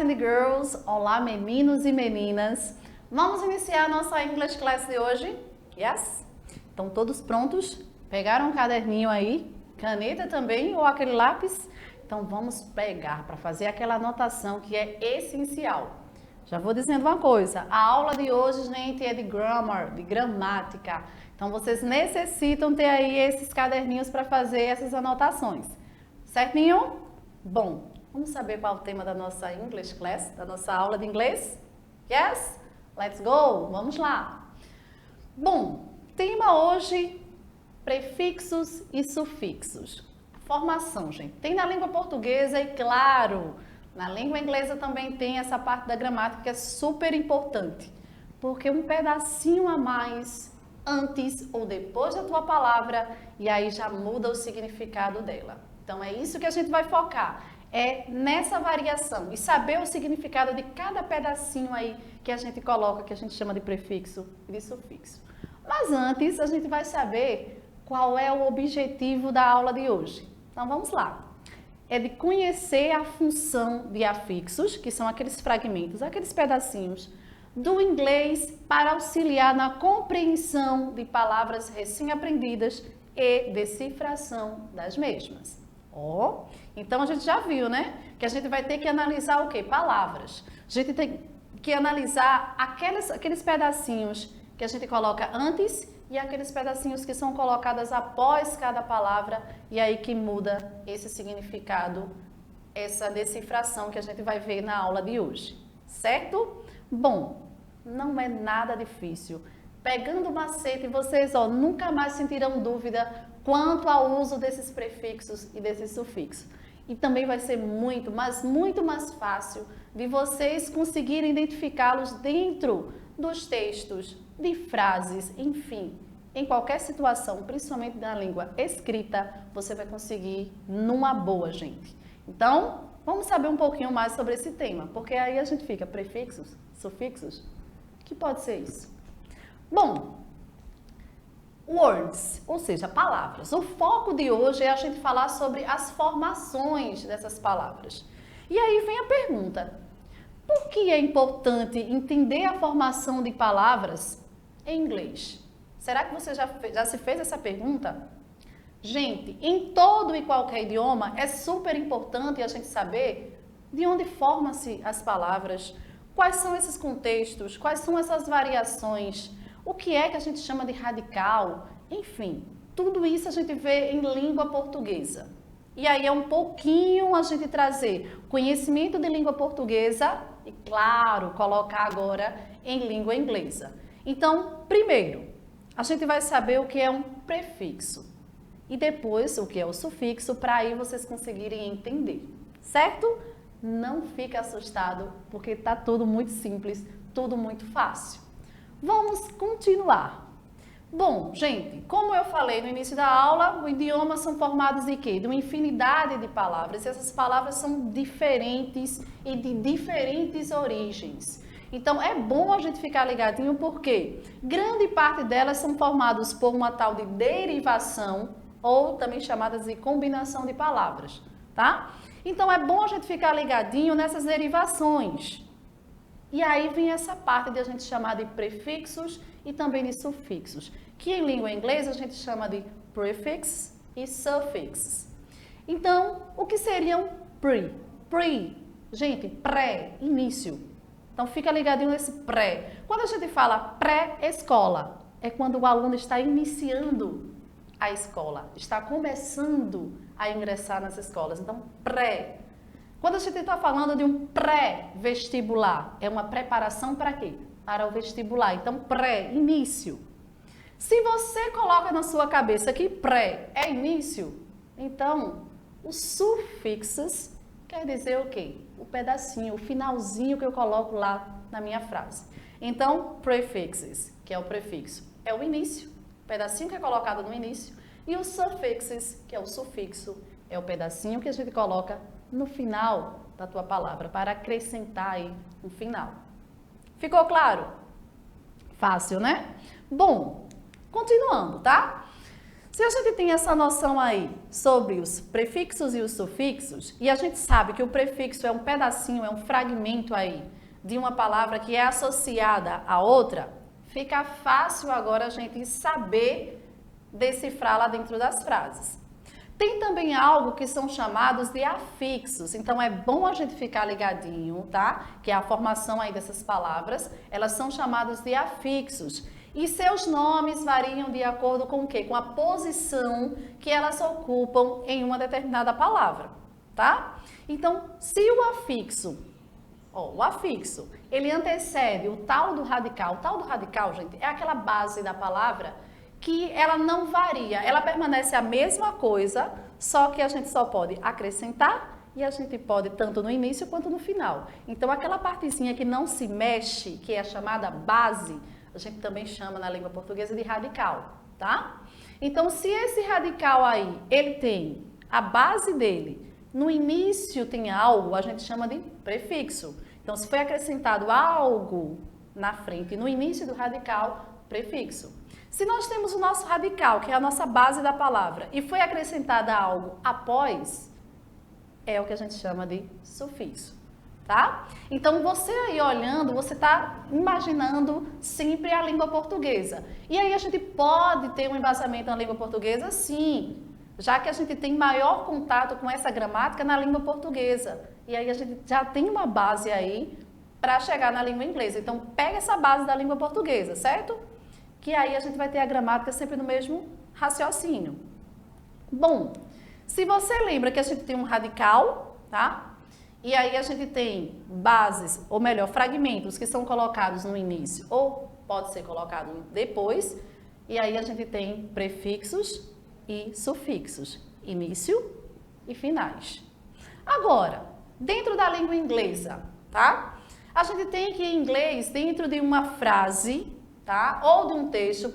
and girls! Olá, meninos e meninas! Vamos iniciar a nossa English Class de hoje? Yes? Estão todos prontos? Pegaram um caderninho aí? Caneta também ou aquele lápis? Então vamos pegar para fazer aquela anotação que é essencial. Já vou dizendo uma coisa, a aula de hoje, gente, é de grammar, de gramática. Então vocês necessitam ter aí esses caderninhos para fazer essas anotações. Certinho? Bom, vamos saber qual é o tema da nossa English Class, da nossa aula de inglês? Yes? Let's go! Vamos lá! Bom, tema hoje, prefixos e sufixos. Formação, gente. Tem na língua portuguesa e, claro, na língua inglesa também tem essa parte da gramática que é super importante. Porque um pedacinho a mais antes ou depois da tua palavra e aí já muda o significado dela. Então é isso que a gente vai focar. É nessa variação e saber o significado de cada pedacinho aí que a gente coloca, que a gente chama de prefixo e de sufixo. Mas antes a gente vai saber qual é o objetivo da aula de hoje. Então vamos lá. É de conhecer a função de afixos, que são aqueles fragmentos, aqueles pedacinhos do inglês para auxiliar na compreensão de palavras recém-aprendidas e decifração das mesmas. Então a gente já viu, né? Que a gente vai ter que analisar o quê? Palavras. A gente tem que analisar aqueles pedacinhos que a gente coloca antes e aqueles pedacinhos que são colocados após cada palavra e aí que muda esse significado, essa decifração que a gente vai ver na aula de hoje, certo? Bom, não é nada difícil. Pegando o macete, vocês nunca mais sentirão dúvida quanto ao uso desses prefixos e desses sufixos. E também vai ser muito, mas muito mais fácil de vocês conseguirem identificá-los dentro dos textos, de frases, enfim, em qualquer situação, principalmente na língua escrita, você vai conseguir numa boa, gente. Então, vamos saber um pouquinho mais sobre esse tema, porque aí a gente fica prefixos, sufixos, que pode ser isso? Bom, words, ou seja, palavras. O foco de hoje é a gente falar sobre as formações dessas palavras. E aí vem a pergunta: por que é importante entender a formação de palavras em inglês? Será que você já se fez essa pergunta? Gente, em todo e qualquer idioma é super importante a gente saber de onde formam-se as palavras, quais são esses contextos, quais são essas variações, o que é que a gente chama de radical, enfim, tudo isso a gente vê em língua portuguesa. E aí é um pouquinho a gente trazer conhecimento de língua portuguesa e, claro, colocar agora em língua inglesa. Então, primeiro, a gente vai saber o que é um prefixo e depois o que é o sufixo para aí vocês conseguirem entender, certo? Não fique assustado porque está tudo muito simples, tudo muito fácil. Vamos continuar. Bom, gente, como eu falei no início da aula, o idioma são formados de quê? De uma infinidade de palavras. E essas palavras são diferentes e de diferentes origens. Então, é bom a gente ficar ligadinho porque grande parte delas são formadas por uma tal de derivação ou também chamadas de combinação de palavras, tá? Então, é bom a gente ficar ligadinho nessas derivações. E aí vem essa parte de a gente chamar de prefixos e também de sufixos, que em língua inglesa a gente chama de prefix e suffix. Então, o que seriam pre? Pre, gente, pré, início. Então, fica ligadinho nesse pré. Quando a gente fala pré-escola, é quando o aluno está iniciando a escola, está começando a ingressar nas escolas. Então, pré. Quando a gente está falando de um pré-vestibular, é uma preparação para quê? Para o vestibular. Então, pré, início. Se você coloca na sua cabeça que pré é início, então, os sufixos quer dizer o quê? O pedacinho, o finalzinho que eu coloco lá na minha frase. Então, prefixes, que é o prefixo, é o início, o pedacinho que é colocado no início, e os suffixes, que é o sufixo, é o pedacinho que a gente coloca no final da tua palavra, para acrescentar aí um final. Ficou claro? Fácil, né? Bom, continuando, tá? Se a gente tem essa noção aí sobre os prefixos e os sufixos, e a gente sabe que o prefixo é um pedacinho, é um fragmento aí de uma palavra que é associada a outra, fica fácil agora a gente saber decifrar lá dentro das frases. Tem também algo que são chamados de afixos, então é bom a gente ficar ligadinho, tá? Que é a formação aí dessas palavras, elas são chamadas de afixos. E seus nomes variam de acordo com o quê? Com a posição que elas ocupam em uma determinada palavra, tá? Então, se o afixo, ele antecede o tal do radical, gente, é aquela base da palavra que ela não varia, ela permanece a mesma coisa, só que a gente só pode acrescentar e a gente pode tanto no início quanto no final. Então, aquela partezinha que não se mexe, que é a chamada base, a gente também chama na língua portuguesa de radical, tá? Então, se esse radical aí, ele tem a base dele, no início tem algo, a gente chama de prefixo. Então, se foi acrescentado algo na frente, no início do radical, prefixo. Se nós temos o nosso radical, que é a nossa base da palavra, e foi acrescentada algo após, é o que a gente chama de sufixo. Tá? Então, você aí olhando, você está imaginando sempre a língua portuguesa. E aí a gente pode ter um embasamento na língua portuguesa? Sim, já que a gente tem maior contato com essa gramática na língua portuguesa. E aí a gente já tem uma base aí para chegar na língua inglesa. Então, pega essa base da língua portuguesa, certo? Que aí a gente vai ter a gramática sempre no mesmo raciocínio. Bom, se você lembra que a gente tem um radical, tá? E aí a gente tem bases, ou melhor, fragmentos que são colocados no início ou pode ser colocado depois. E aí a gente tem prefixos e sufixos, início e finais. Agora, dentro da língua inglesa, tá? A gente tem que em inglês, dentro de uma frase, tá? Ou de um texto,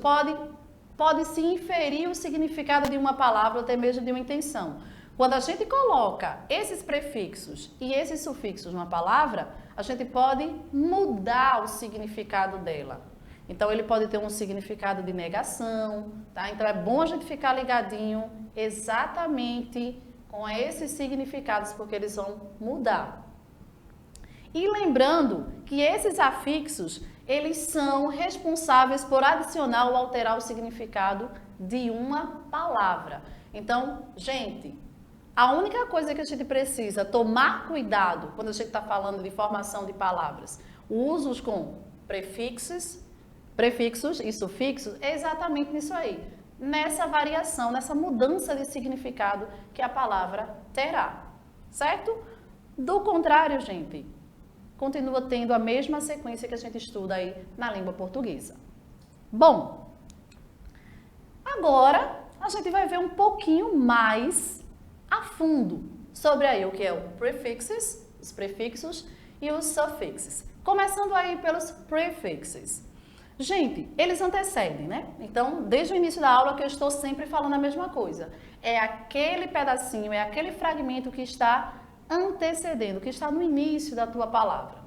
pode se inferir o significado de uma palavra ou até mesmo de uma intenção. Quando a gente coloca esses prefixos e esses sufixos numa palavra, a gente pode mudar o significado dela. Então, ele pode ter um significado de negação, tá? Então, é bom a gente ficar ligadinho exatamente com esses significados, porque eles vão mudar. E lembrando que esses afixos, eles são responsáveis por adicionar ou alterar o significado de uma palavra. Então, gente, a única coisa que a gente precisa tomar cuidado quando a gente está falando de formação de palavras, usos com prefixos e sufixos, é exatamente nisso aí, nessa variação, nessa mudança de significado que a palavra terá, certo? Do contrário, gente, continua tendo a mesma sequência que a gente estuda aí na língua portuguesa. Bom, agora a gente vai ver um pouquinho mais a fundo sobre aí o que é o prefixes, os prefixos e os sufixes. Começando aí pelos prefixes. Gente, eles antecedem, né? Então, desde o início da aula que eu estou sempre falando a mesma coisa. É aquele pedacinho, é aquele fragmento que está antecedendo, que está no início da tua palavra.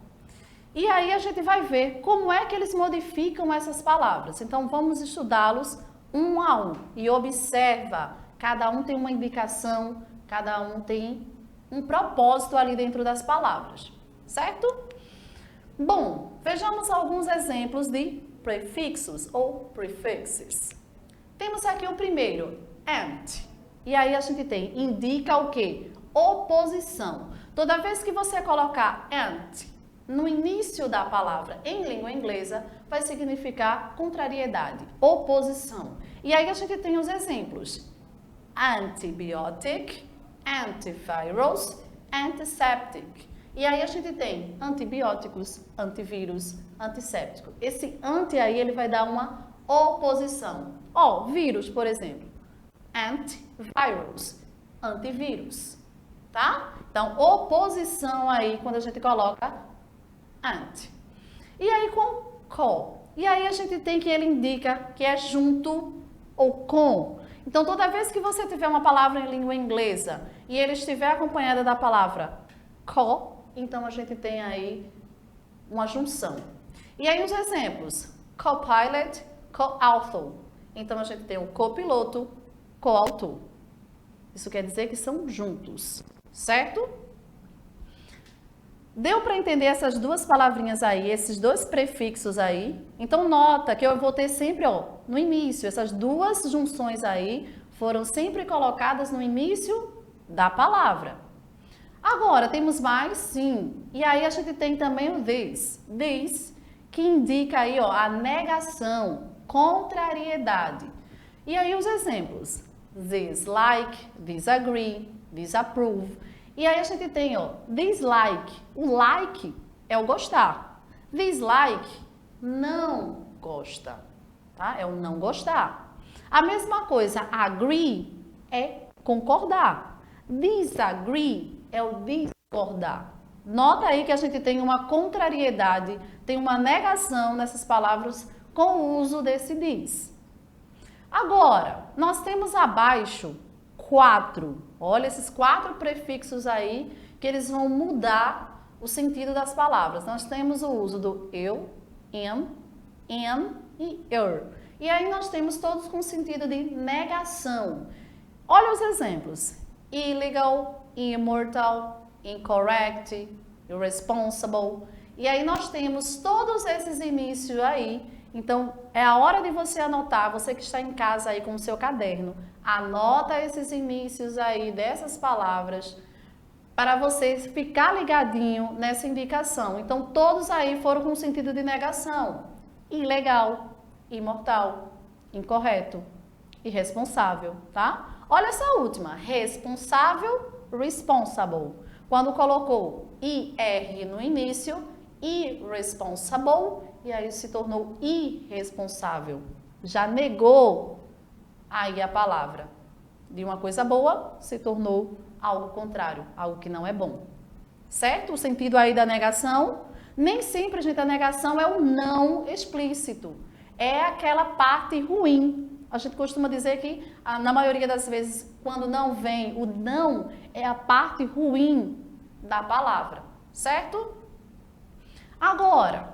E aí a gente vai ver como é que eles modificam essas palavras. Então, vamos estudá-los um a um e observa, cada um tem uma indicação, cada um tem um propósito ali dentro das palavras, certo? Bom, vejamos alguns exemplos de prefixos ou prefixes. Temos aqui o primeiro, and. E aí a gente tem, indica o quê? Oposição. Toda vez que você colocar and no início da palavra em língua inglesa, vai significar contrariedade, oposição. E aí a gente tem os exemplos. Antibiotic, antivirals, antiseptic. E aí a gente tem antibióticos, antivírus, antisséptico. Esse anti aí ele vai dar uma oposição. Ó, vírus, por exemplo. Antivirals, antivírus, tá? Então, oposição aí quando a gente coloca anti. E aí com co. E aí a gente tem que ele indica que é junto ou com. Então, toda vez que você tiver uma palavra em língua inglesa e ele estiver acompanhada da palavra co, então a gente tem aí uma junção. E aí os exemplos, co-pilot, co-author. Então a gente tem o copiloto coautor. Isso quer dizer que são juntos, certo? Deu para entender essas duas palavrinhas aí, esses dois prefixos aí? Então, nota que eu vou ter sempre, ó, no início, essas duas junções aí foram sempre colocadas no início da palavra. Agora, temos mais? Sim. E aí a gente tem também o this. This, que indica aí, ó, a negação, contrariedade. E aí os exemplos. Dislike, disagree, disapprove. E aí a gente tem, ó, dislike. O like é o gostar. Dislike, não gosta, tá? É o não gostar. A mesma coisa, agree é concordar. Disagree é o discordar. Nota aí que a gente tem uma contrariedade, tem uma negação nessas palavras com o uso desse dis. Agora, nós temos abaixo 4. Olha esses 4 prefixos aí que eles vão mudar o sentido das palavras. Nós temos o uso do eu, am, an e er. E aí nós temos todos com sentido de negação. Olha os exemplos. Illegal, immortal, incorrect, irresponsible. E aí nós temos todos esses inícios aí. Então, é a hora de você anotar, você que está em casa aí com o seu caderno, anota esses inícios aí dessas palavras para você ficar ligadinho nessa indicação. Então, todos aí foram com sentido de negação. Ilegal, imortal, incorreto, irresponsável, tá? Olha essa última, responsável, responsible. Quando colocou IR no início, irresponsible, e aí se tornou irresponsável. Já negou aí a palavra. De uma coisa boa, se tornou algo contrário, algo que não é bom. Certo? O sentido aí da negação, nem sempre, gente, a negação é o não explícito. É aquela parte ruim. A gente costuma dizer que, na maioria das vezes, quando não vem, o não é a parte ruim da palavra. Certo? Agora,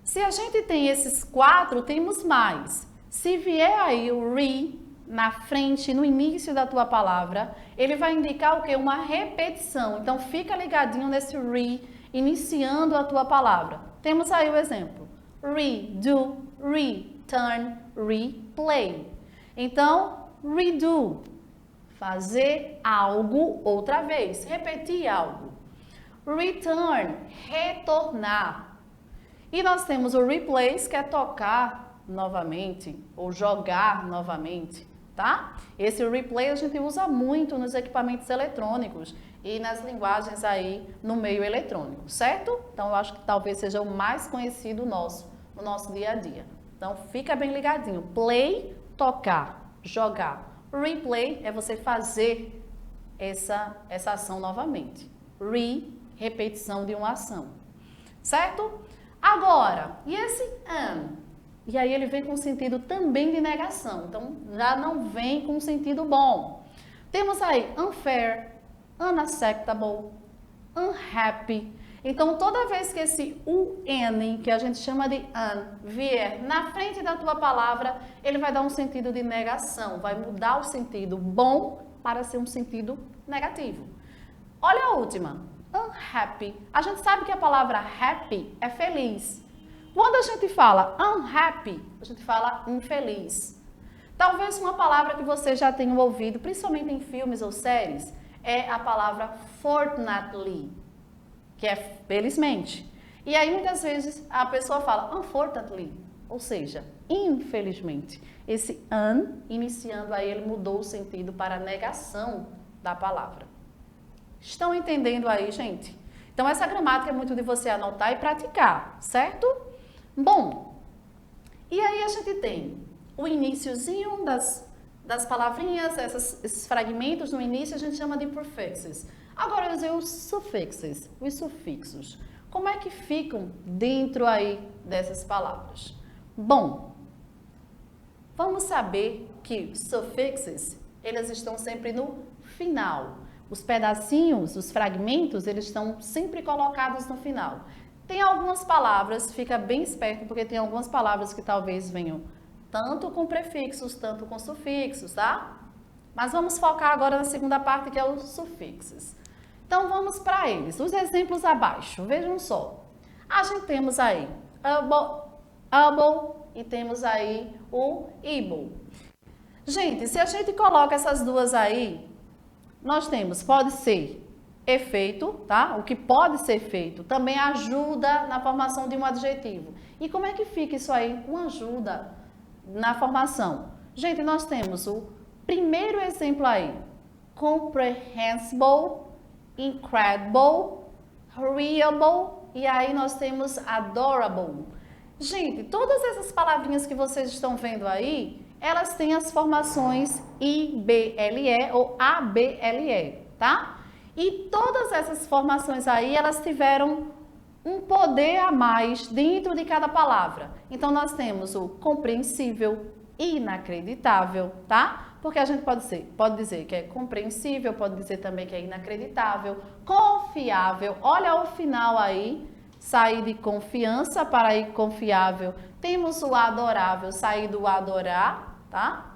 se a gente tem esses 4, temos mais. Se vier aí o re na frente, no início da tua palavra, ele vai indicar o quê? Uma repetição. Então, fica ligadinho nesse re, iniciando a tua palavra. Temos aí o exemplo. Redo, return, replay. Então, redo, fazer algo outra vez, repetir algo. Return, retornar. E nós temos o replace, que é tocar novamente ou jogar novamente, tá? Esse replay a gente usa muito nos equipamentos eletrônicos e nas linguagens aí no meio eletrônico, certo? Então eu acho que talvez seja o mais conhecido nosso, no nosso dia a dia. Então fica bem ligadinho. Play, tocar, jogar. Replay é você fazer essa ação novamente. Repetição de uma ação, certo? Agora, e esse an? E aí ele vem com sentido também de negação, então já não vem com sentido bom. Temos aí unfair, unacceptable, unhappy. Então toda vez que esse un, que a gente chama de an, vier na frente da tua palavra, ele vai dar um sentido de negação, vai mudar o sentido bom para ser um sentido negativo. Olha a última. Unhappy. A gente sabe que a palavra happy é feliz. Quando a gente fala unhappy, a gente fala infeliz. Talvez uma palavra que você já tenha ouvido, principalmente em filmes ou séries, é a palavra fortunately, que é felizmente. E aí muitas vezes a pessoa fala unfortunately, ou seja, infelizmente. Esse un, iniciando aí, ele mudou o sentido para a negação da palavra. Estão entendendo aí, gente? Então, essa gramática é muito de você anotar e praticar, certo? Bom, e aí a gente tem o iniciozinho das palavrinhas, esses fragmentos no início a gente chama de prefixes. Agora, eu usei os sufixes, os sufixos. Como é que ficam dentro aí dessas palavras? Bom, vamos saber que sufixes, eles estão sempre no final. Os pedacinhos, os fragmentos, eles estão sempre colocados no final. Tem algumas palavras, fica bem esperto, porque tem algumas palavras que talvez venham tanto com prefixos, tanto com sufixos, tá? Mas vamos focar agora na segunda parte, que é os sufixos. Então, vamos para eles. Os exemplos abaixo, vejam só. A gente temos aí able e temos aí o able. Gente, se a gente coloca essas duas aí, nós temos, pode ser efeito, tá? O que pode ser feito também ajuda na formação de um adjetivo. E como é que fica isso aí? Uma ajuda na formação. Gente, nós temos o primeiro exemplo aí, comprehensible, incredible, reliable, e aí nós temos adorable. Gente, todas essas palavrinhas que vocês estão vendo aí, elas têm as formações IBLE ou ABLE, tá? E todas essas formações aí, elas tiveram um poder a mais dentro de cada palavra. Então, nós temos o compreensível, inacreditável, tá? Porque a gente pode dizer que é compreensível, pode dizer também que é inacreditável, confiável. Olha o final aí, sair de confiança para ir confiável. Temos o adorável, sair do adorar, tá?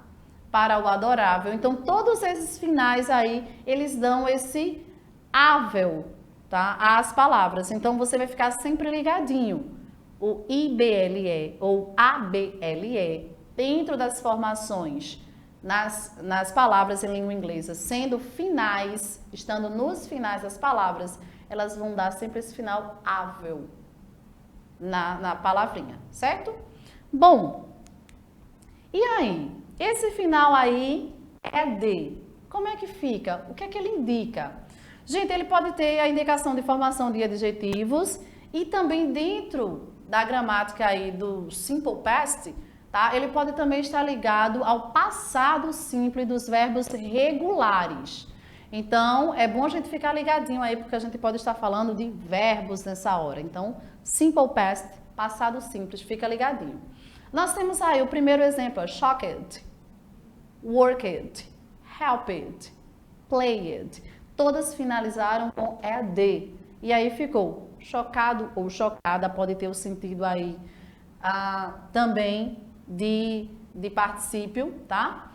Para o adorável. Então, todos esses finais aí, eles dão esse ável, tá? Às palavras. Então, você vai ficar sempre ligadinho. O IBLE ou ABLE, dentro das formações, nas palavras em língua inglesa, sendo finais, estando nos finais das palavras, elas vão dar sempre esse final ável na palavrinha, certo? Bom, e aí? Esse final aí é de. Como é que fica? O que é que ele indica? Gente, ele pode ter a indicação de formação de adjetivos e também dentro da gramática aí do simple past, tá? Ele pode também estar ligado ao passado simples dos verbos regulares. Então, é bom a gente ficar ligadinho aí, porque a gente pode estar falando de verbos nessa hora. Então, simple past, passado simples, fica ligadinho. Nós temos aí o primeiro exemplo, shocked, worked, helped, played. Todas finalizaram com ed. E aí ficou chocado ou chocada, pode ter o sentido aí também de particípio, tá?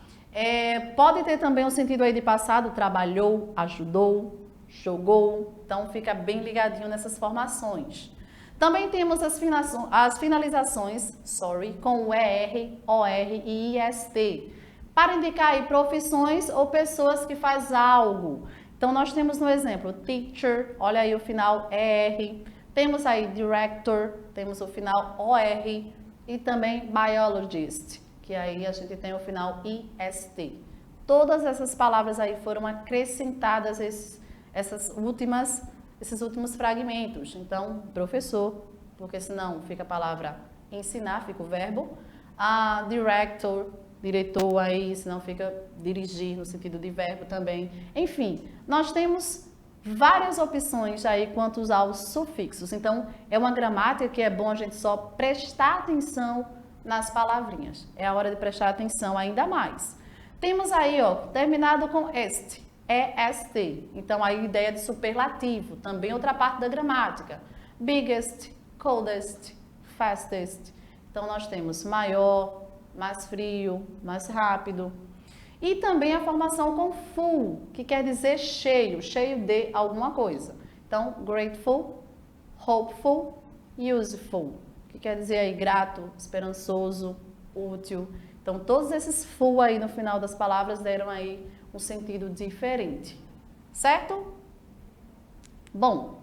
Pode ter também o sentido aí de passado, trabalhou, ajudou, jogou. Então, fica bem ligadinho nessas formações. Também temos as finalizações, com o ER, OR e IST, para indicar aí profissões ou pessoas que faz algo. Então, nós temos no exemplo teacher, olha aí o final ER, temos aí director, temos o final OR e também biologist, que aí a gente tem o final IST. Todas essas palavras aí foram acrescentadas esses últimos fragmentos. Então, professor, porque senão fica a palavra ensinar, fica o verbo. Director, diretor aí, senão fica dirigir no sentido de verbo também. Enfim, nós temos várias opções aí quanto aos sufixos. Então, é uma gramática que é bom a gente só prestar atenção nas palavrinhas. É a hora de prestar atenção ainda mais. Temos aí, ó, terminado com est. EST. Então, a ideia de superlativo, também outra parte da gramática. Biggest, coldest, fastest. Então, nós temos maior, mais frio, mais rápido. E também a formação com full, que quer dizer cheio, cheio de alguma coisa. Então, grateful, hopeful, useful, que quer dizer aí grato, esperançoso, útil. Então, todos esses full aí no final das palavras deram aí um sentido diferente, certo? Bom,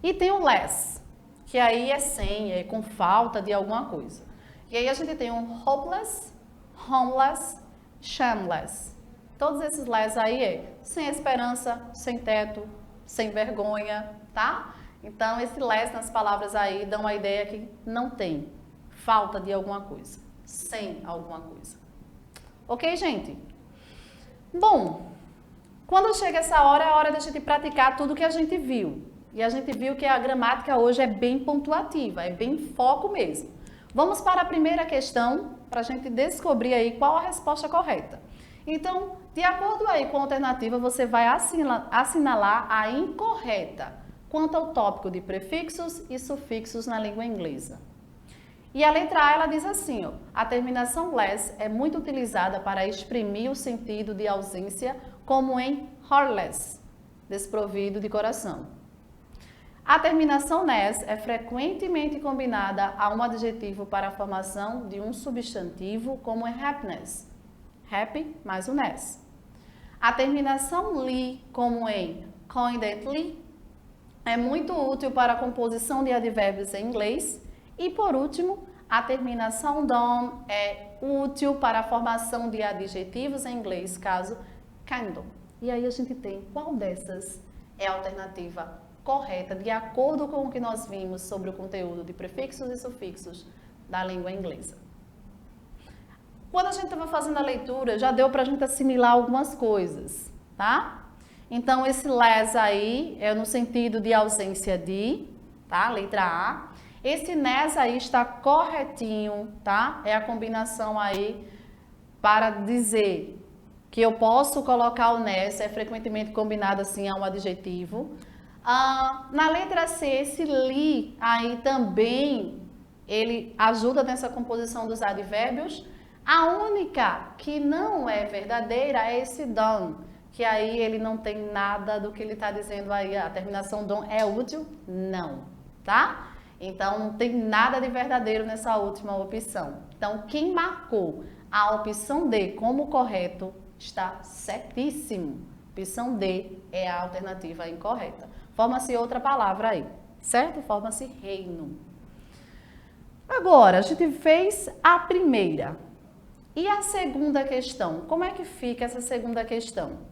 e tem o less, que aí é sem, é com falta de alguma coisa. E aí a gente tem um hopeless, homeless, shameless. Todos esses less aí é sem esperança, sem teto, sem vergonha, tá? Então, esse less nas palavras aí dão a ideia que não tem, falta de alguma coisa, sem alguma coisa. Ok, gente? Bom, quando chega essa hora, é a hora da gente praticar tudo que a gente viu. E a gente viu que a gramática hoje é bem pontuativa, é bem foco mesmo. Vamos para a primeira questão, para a gente descobrir aí qual a resposta correta. Então, de acordo aí com a alternativa, você vai assinalar a incorreta quanto ao tópico de prefixos e sufixos na língua inglesa. E a letra A, ela diz assim, ó, a terminação less é muito utilizada para exprimir o sentido de ausência, como em heartless, desprovido de coração. A terminação ness é frequentemente combinada a um adjetivo para a formação de um substantivo, como em happiness, happy mais o ness. A terminação ly, como em coincidentally, é muito útil para a composição de advérbios em inglês. E por último, a terminação done é útil para a formação de adjetivos em inglês, caso kind. E aí a gente tem qual dessas é a alternativa correta, de acordo com o que nós vimos sobre o conteúdo de prefixos e sufixos da língua inglesa. Quando a gente estava fazendo a leitura, já deu para a gente assimilar algumas coisas, tá? Então, esse less aí é no sentido de ausência de, tá? Letra A. Esse ness aí está corretinho, tá? É a combinação aí para dizer que eu posso colocar o ness, é frequentemente combinado assim a um adjetivo. Na letra C, esse ly aí também, ele ajuda nessa composição dos advérbios. A única que não é verdadeira é esse done, que aí ele não tem nada do que ele está dizendo aí. A terminação done é útil? Não, tá? Então, não tem nada de verdadeiro nessa última opção. Então, quem marcou a opção D como correto está certíssimo. Opção D é a alternativa incorreta. Forma-se outra palavra aí, certo? Forma-se reino. Agora, a gente fez a primeira. E a segunda questão? Como é que fica essa segunda questão?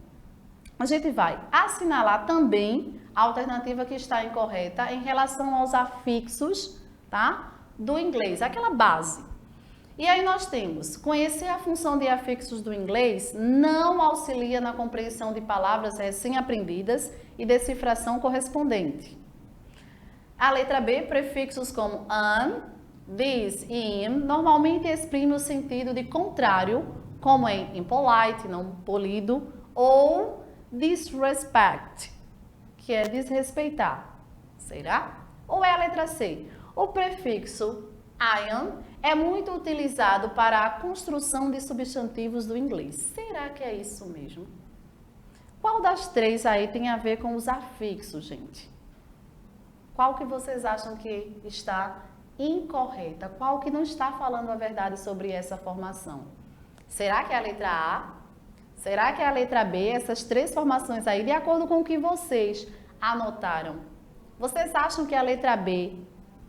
A gente vai assinalar também a alternativa que está incorreta em relação aos afixos, tá? Do inglês, aquela base. E aí nós temos, conhecer a função de afixos do inglês não auxilia na compreensão de palavras recém-aprendidas e decifração correspondente. A letra B, prefixos como an, this e im, normalmente exprimem o sentido de contrário, como em impolite, não polido, ou disrespect, que é desrespeitar. Será? Ou é a letra C? O prefixo ion é muito utilizado para a construção de substantivos do inglês. Será que é isso mesmo? Qual das três aí tem a ver com os afixos, gente? Qual que vocês acham que está incorreta? Qual que não está falando a verdade sobre essa formação? Será que é a letra A? Será que é a letra B? Essas três formações aí, de acordo com o que vocês anotaram. Vocês acham que a letra B,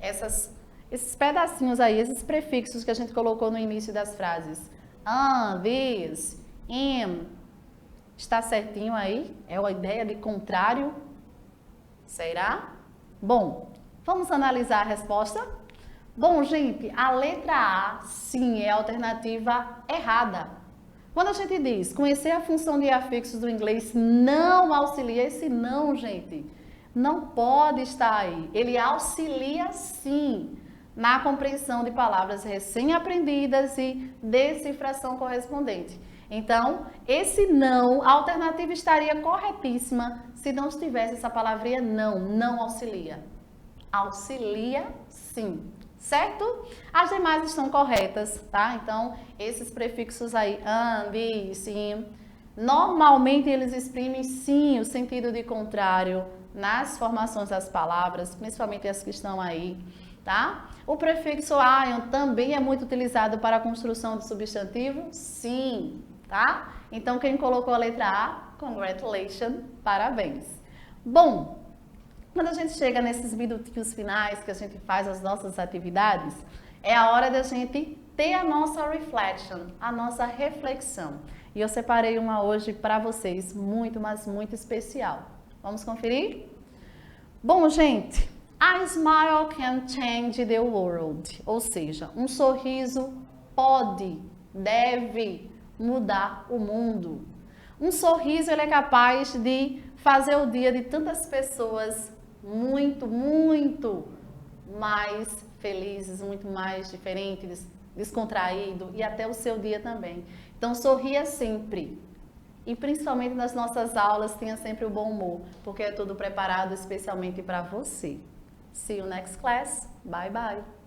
esses pedacinhos aí, esses prefixos que a gente colocou no início das frases, an, this, im, está certinho aí? É uma ideia de contrário? Será? Bom, vamos analisar a resposta? Bom, gente, a letra A, sim, é a alternativa errada. Quando a gente diz conhecer a função de afixos do inglês não auxilia, esse não, gente, não pode estar aí. Ele auxilia, sim, na compreensão de palavras recém-aprendidas e decifração correspondente. Então, esse não, a alternativa estaria corretíssima se não tivesse essa palavrinha não, não auxilia. Auxilia, sim. Certo? As demais estão corretas, tá? Então, esses prefixos aí, an, this, sim, normalmente eles exprimem sim o sentido de contrário nas formações das palavras, principalmente as que estão aí, tá? O prefixo ion também é muito utilizado para a construção de substantivo, sim, tá? Então, quem colocou a letra A, congratulations, parabéns. Bom, quando a gente chega nesses minutinhos finais que a gente faz as nossas atividades, é a hora da gente ter a nossa reflection, a nossa reflexão. E eu separei uma hoje para vocês, muito, mas muito especial. Vamos conferir? Bom, gente, a smile can change the world. Ou seja, um sorriso pode, deve mudar o mundo. Um sorriso ele é capaz de fazer o dia de tantas pessoas muito, muito mais felizes, muito mais diferentes, descontraído e até o seu dia também. Então, sorria sempre. E principalmente nas nossas aulas, tenha sempre o bom humor, porque é tudo preparado especialmente para você. See you next class. Bye, bye.